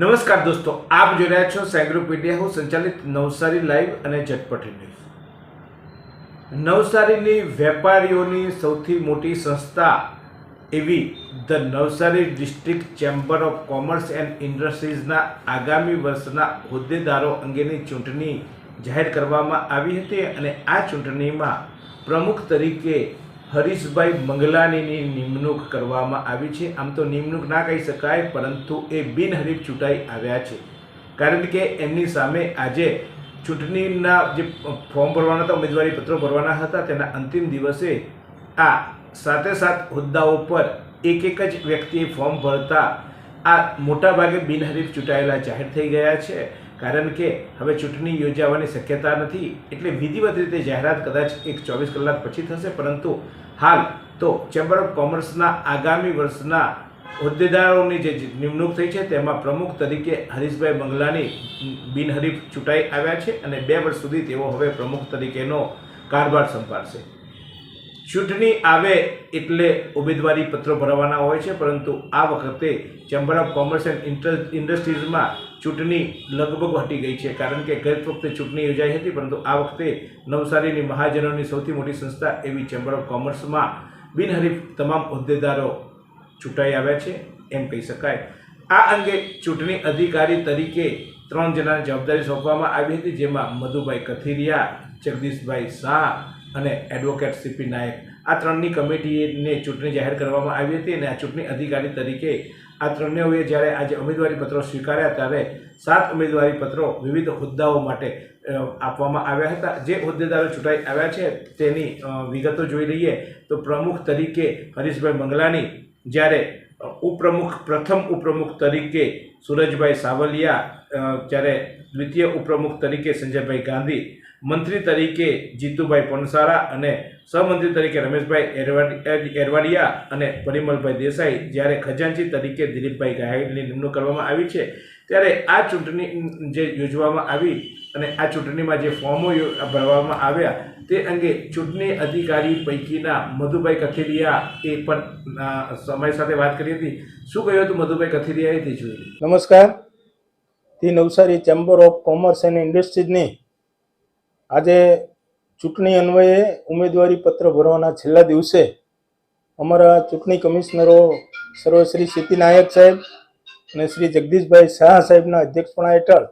નમસ્કાર દોસ્તો, આપ જોઈ રહ્યા છો સાયગ્રોપીડિયા હાઉસ સંચાલિત નવસારી લાઈવ અને ઝટપટ ન્યૂઝ। નવસારીની વેપારીઓની સૌથી મોટી સંસ્થા એવી the Navsari district chamber of commerce and ઇન્ડસ્ટ્રીઝના આગામી વર્ષના હોદ્દેદારો અંગેની ચૂંટણી જાહેર કરવામાં આવી હતી અને આ ચૂંટણીમાં પ્રમુખ તરીકે હરીશભાઈ મંગલાણીની નિમણૂક કરવામાં આવી છે। આમ તો નિમણૂક ના કહી શકાય, પરંતુ એ બિનહરીફ ચૂંટાઈ આવ્યા છે, કારણ કે એમની સામે આજે ચૂંટણીના જે ફોર્મ ભરવાના હતા, ઉમેદવારી પત્રો ભરવાના હતા, તેના અંતિમ દિવસે આ સાથે સાત હોદ્દાઓ પર એક જ વ્યક્તિએ ફોર્મ ભરતા આ મોટાભાગે બિનહરીફ ચૂંટાયેલા જાહેર થઈ ગયા છે। કારણ કે હવે ચૂંટણી યોજાવાની શક્યતા નથી, એટલે વિધિવત રીતે જાહેરાત કદાચ 24 કલાક પછી થશે, પરંતુ હાલ તો ચેમ્બર ઓફ કોમર્સના આગામી વર્ષના હોદ્દેદારોની જે નિમણૂક થઈ છે તેમાં પ્રમુખ તરીકે હરીશભાઈ મંગલાણી બિનહરીફ ચૂંટાઈ આવ્યા છે અને 2 વર્ષ સુધી તેઓ હવે પ્રમુખ તરીકેનો કારભાર સંભાળશે। ચૂંટણી આવે એટલે ઉમેદવારી પત્રો ભરવાના હોય છે, પરંતુ આ વખતે ચેમ્બર ઓફ કોમર્સ એન્ડ ઇન્ડસ્ટ્રીઝમાં ચૂંટણી લગભગ હટી ગઈ છે, કારણ કે ગત વખતે ચૂંટણી યોજાઈ હતી, પરંતુ આ વખતે નવસારીની મહાજનોની સૌથી મોટી સંસ્થા એવી ચેમ્બર ઓફ કોમર્સમાં બિનહરીફ તમામ હોદ્દેદારો ચૂંટાઈ આવ્યા છે એમ કહી શકાય। આ અંગે ચૂંટણી અધિકારી તરીકે 3 જણાની જવાબદારી સોંપવામાં આવી હતી, જેમાં મધુભાઈ કથિરિયા, જગદીશભાઈ શાહ અને એડવોકેટ સીપી નાયક, આ 3ની કમિટીને ચૂંટણી જાહેર કરવામાં આવી હતી અને આ ચૂંટણી અધિકારી તરીકે આ 3 જ્યારે આજે ઉમેદવારી પત્રો સ્વીકાર્યા ત્યારે 7 ઉમેદવારી પત્રો વિવિધ હોદ્દાઓ માટે આપવામાં આવ્યા હતા। જે હોદ્દેદારો ચૂંટાઈ આવ્યા છે તેની વિગતો જોઈ લઈએ તો પ્રમુખ તરીકે હરીશભાઈ મંગલાણી, જ્યારે પ્રથમ ઉપપ્રમુખ તરીકે સુરજભાઈ સાવલિયા, જ્યારે દ્વિતીય ઉપપ્રમુખ તરીકે સંજયભાઈ ગાંધી, મંત્રી તરીકે જીતુભાઈ પણસારા અને સહમંત્રી તરીકે રમેશભાઈ એરવાડિયા અને પરિમલભાઈ દેસાઈ, જ્યારે ખજાનચી તરીકે દિલીપભાઈ ગાયડની નિમણૂક કરવામાં આવી છે। ત્યારે આ ચૂંટણી જે યોજવામાં આવી અને આ ચૂંટણીમાં જે ફોર્મો ભરવામાં આવ્યા તે અંગે ચૂંટણી અધિકારી પૈકીના મધુભાઈ કથિરિયા એ પણ સમય સાથે વાત કરી હતી। શું કહ્યું હતું મધુભાઈ કથિરિયાએ તે જોઈ? નમસ્કાર। The Navsari chamber of commerce and ઇન્ડસ્ટ્રીઝની આજે ચૂંટણી અન્વયે ઉમેદવારી પત્ર ભરવાના છેલ્લા દિવસે અમારા ચૂંટણી કમિશનરો સર્વશ્રી સીપી નાયક સાહેબ અને શ્રી જગદીશભાઈ શાહ સાહેબના અધ્યક્ષપણા હેઠળ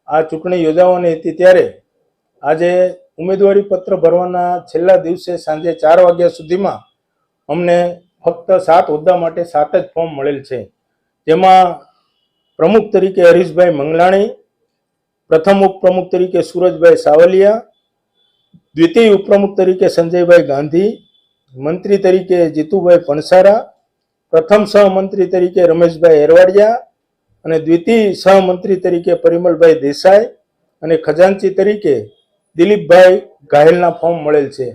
આ ચૂંટણી યોજાવાની હતી। ત્યારે આજે ઉમેદવારી પત્ર ભરવાના છેલ્લા દિવસે સાંજે 4 વાગ્યા સુધીમાં અમને ફક્ત 7 હોદ્દા માટે 7 જ ફોર્મ મળેલ છે, જેમાં પ્રમુખ તરીકે હરીશભાઈ મંગલાણી, પ્રથમ ઉપપ્રમુખ તરીકે સુરજભાઈ સાવલિયા, દ્વિતીય ઉપપ્રમુખ તરીકે સંજયભાઈ ગાંધી, મંત્રી તરીકે જીતુભાઈ પણસારા, પ્રથમ સહમંત્રી તરીકે રમેશભાઈ એરવાડિયા અને દ્વિતીય સહમંત્રી તરીકે પરિમલભાઈ દેસાઈ અને ખજાનચી તરીકે દિલીપભાઈ ગાયલના ફોર્મ મળેલ છે।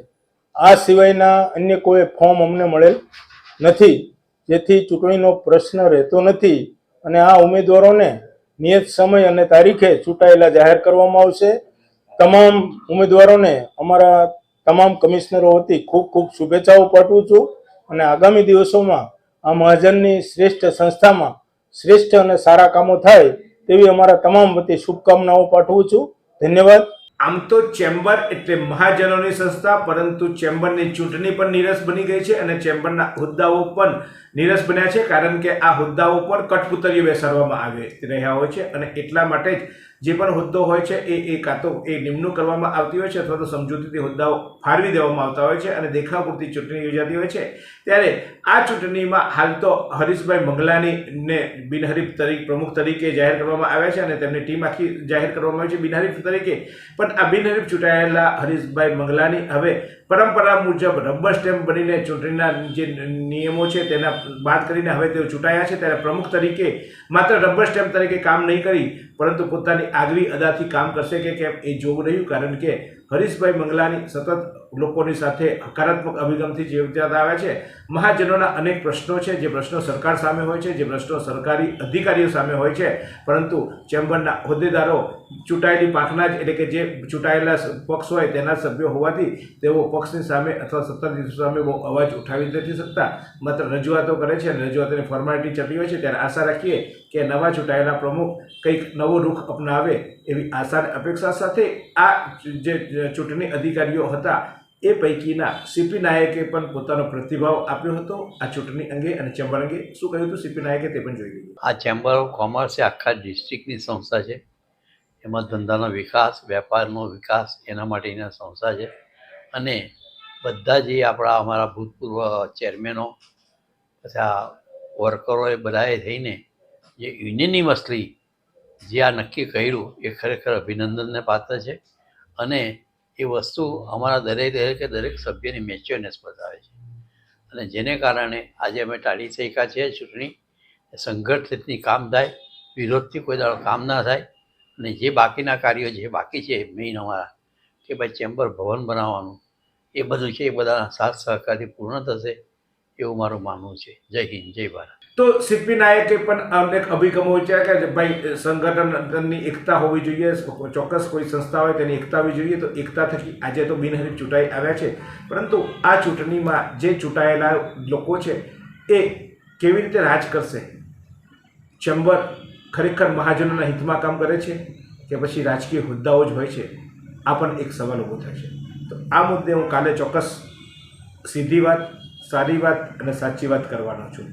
આ સિવાયના અન્ય કોઈ ફોર્મ અમને મળેલ નથી, જેથી ચૂંટણીનો પ્રશ્ન રહેતો નથી અને આ ઉમેદવારોને નિયત સમય અને તારીખે ચૂંટાયેલા જાહેર કરવામાં આવશે। તમામ ઉમેદવારોને અમારા તમામ કમિશનરો વતી ખૂબ ખૂબ શુભેચ્છાઓ પાઠવું છું અને આગામી દિવસોમાં આ મહાજનની શ્રેષ્ઠ સંસ્થામાં શ્રેષ્ઠ અને સારા કામો થાય તેવી અમારા તમામ વતી શુભકામનાઓ પાઠવું છું। ધન્યવાદ। આમ તો ચેમ્બર એટલે મહાજનોની સંસ્થા, પરંતુ ચેમ્બરની ચૂંટણી પણ નીરસ બની ગઈ છે અને ચેમ્બરના હોદ્દાઓ પણ નીરસ બન્યા છે, કારણ કે આ હોદ્દાઓ પર કઠપૂતળીઓ બેસાડવામાં આવી રહ્યા હોય છે અને એટલા માટે જ જે પણ હોદ્દો હોય છે એ કાં તો એ નિમણૂક કરવામાં આવતી હોય છે અથવા તો સમજૂતીથી હોદ્દાઓ ફાળવી દેવામાં આવતા હોય છે અને દેખાવ પૂરતી ચૂંટણી યોજાતી હોય છે। ત્યારે આ ચૂંટણીમાં હાલ તો હરીશભાઈ મંગલાણીને બિનહરીફ પ્રમુખ તરીકે જાહેર કરવામાં આવ્યા છે અને તેમની ટીમ આખી જાહેર કરવામાં આવી છે બિનહરીફ તરીકે। પણ આ બિનહરીફ ચૂંટાયેલા હરીશભાઈ મંગલાણી હવે પરંપરા મુજબ રબર સ્ટેમ્પ બનીને ચૂંટણીના જે નિયમો છે તેના બાદ કરીને હવે તેઓ ચૂંટાયા છે, ત્યારે પ્રમુખ તરીકે માત્ર રબર સ્ટેમ્પ તરીકે કામ નહીં કરી, પરંતુ પોતાની આગવી અદાથી કામ કરશે કે કેમ એ જોવું રહ્યું, કારણ કે હરીશભાઈ મંગલાણી સતત લોકોની સાથે હકારાત્મક અભિગમથી જીવતા આવ્યા છે। મહાજનોના અનેક પ્રશ્નો છે, જે પ્રશ્નો સરકાર સામે હોય છે, જે પ્રશ્નો સરકારી અધિકારીઓ સામે હોય છે, પરંતુ ચેમ્બરના હોદ્દેદારો ચૂંટાયેલી પાંખના જ એટલે કે જે ચૂંટાયેલા પક્ષ હોય તેના સભ્યો હોવાથી તેઓ પક્ષની સામે અથવા સત્તાધીશો સામે બહુ અવાજ ઉઠાવી નથી શકતા, માત્ર રજૂઆતો કરે છે અને રજૂઆતોની ફોર્માલિટી ચતી હોય છે। ત્યારે આશા રાખીએ કે નવા ચૂંટાયેલા પ્રમુખ કંઈક નવો રૂખ અપનાવે એવી આશા અને અપેક્ષા સાથે આ જે ચૂંટણી અધિકારીઓ હતા એ પૈકીના સીપી નાયકે પણ પોતાનો પ્રતિભાવ આપ્યો હતો આ ચૂંટણી અંગે અને ચેમ્બર અંગે. શું કહ્યું હતું સીપી નાયકે તે પણ જોઈ લઈએ. આ ચેમ્બર ઓફ કોમર્સ એ આખા ડિસ્ટ્રિક્ટની સંસ્થા છે. એમાં ધંધાનો વિકાસ, વેપારનો વિકાસ એના માટેની સંસ્થા છે. અને બધા જે અમારા ભૂતપૂર્વ ચેરમેનો તથા વર્કરોએ બધાએ થઈને જે યુનિનિમસલી જે આ નક્કી કર્યું એ ખરેખર અભિનંદનને પાત્ર છે. અને એ વસ્તુ અમારા દરેક સભ્યની મેચ્યોરનેસ બતાવે છે. અને જેને કારણે આજે અમે ટાળી શક્યા છીએ ચૂંટણી સંગઠિતની કામ થાય, વિરોધથી કોઈ દાડો કામ ના થાય. અને જે બાકીના કાર્યો જે બાકી છે મેઇન અમારા કે ભાઈ ચેમ્બર ભવન બનાવવાનું એ બધું છે એ બધા સાથ સહકારથી પૂર્ણ થશે એવું મારું માનવું છે. જય હિન્દ, જય ભારત. તો સીપી નાયકે પણ અનેક અભિગમો છે કે ભાઈ સંગઠનની એકતા હોવી જોઈએ, ચોક્કસ કોઈ સંસ્થા હોય તેની એકતા હોવી જોઈએ. તો એકતા થકી આજે તો બિનહરીફ ચૂંટાઈ આવ્યા છે, પરંતુ આ ચૂંટણીમાં જે ચૂંટાયેલા લોકો છે એ કેવી રીતે રાજ કરશે? ચેમ્બર ખરેખર મહાજનોના હિતમાં કામ કરે છે કે પછી રાજકીય હોદ્દાઓ જ હોય છે? આ પણ એક સવાલ ઊભો થાય છે. તો આ મુદ્દે હું કાલે ચોક્કસ સીધી વાત, સારી વાત અને સાચી વાત કરવાનો છું.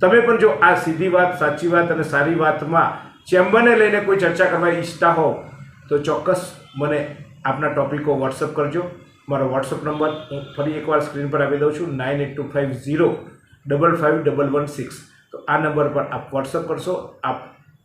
તમે પણ જો આ સીધી વાત, સાચી વાત અને સારી વાતમાં ચેમ્બરને લઈને કોઈ ચર્ચા કરવા ઈચ્છતા હો તો ચોક્કસ મને આપના ટોપિકો વોટ્સઅપ કરજો. મારો વોટ્સઅપ નંબર હું ફરી એકવાર સ્ક્રીન પર આપી દઉં છું, 9825055116. તો આ નંબર પર આપ વોટ્સઅપ કરશો. આપ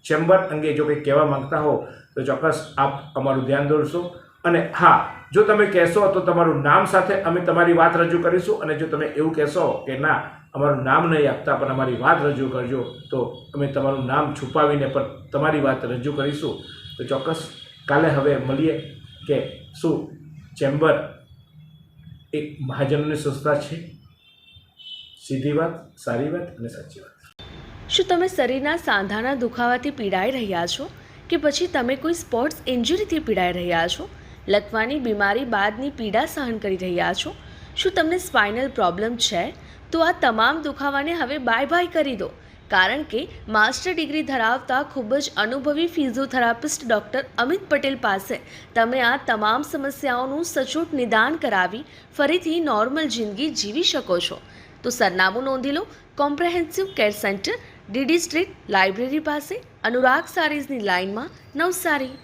ચેમ્બર અંગે જો કંઈ કહેવા માંગતા હો તો ચોક્કસ આપ અમારું ધ્યાન દોરશો. અને હા, જો તમે કહેશો તો તમારું નામ સાથે અમે તમારી વાત રજૂ કરીશું. અને જો તમે એવું કહેશો કે ના, અમારું નામ નહીં આપતા પણ અમારી વાત રજૂ કરજો, તો અમે તમારું નામ છુપાવીને પણ તમારી વાત રજૂ કરીશું. તો ચોક્કસ કાલે હવે મળીએ કે શું ચેમ્બર એક મહાજનોની સંસ્થા છે? સીધી વાત, સારી વાત અને સાચી વાત. શું તમે શરીરના સાંધાના દુખાવાથી પીડાઈ રહ્યા છો કે પછી તમે કોઈ સ્પોર્ટ્સ ઇન્જરીથી પીડાઈ રહ્યા છો? લકવાની બીમારી બાદની પીડા સહન કરી રહ્યા છો? શું તમને સ્પાઇનલ પ્રોબ્લેમ છે? તો આ તમામ દુખાવાને હવે બાય બાય કરી દો, કારણ કે માસ્ટર ડિગ્રી ધરાવતા ખૂબ જ અનુભવી ફિઝિયોથેરાપિસ્ટ ડૉક્ટર અમિત પટેલ પાસે તમે આ તમામ સમસ્યાઓનું સચોટ નિદાન કરાવી ફરીથી નોર્મલ જિંદગી જીવી શકો છો. તો સરનામું નોંધી લો. Comprehensive care centre, DD street, library પાસે, અનુરાગ સારીઝની લાઇનમાં, નવસારી.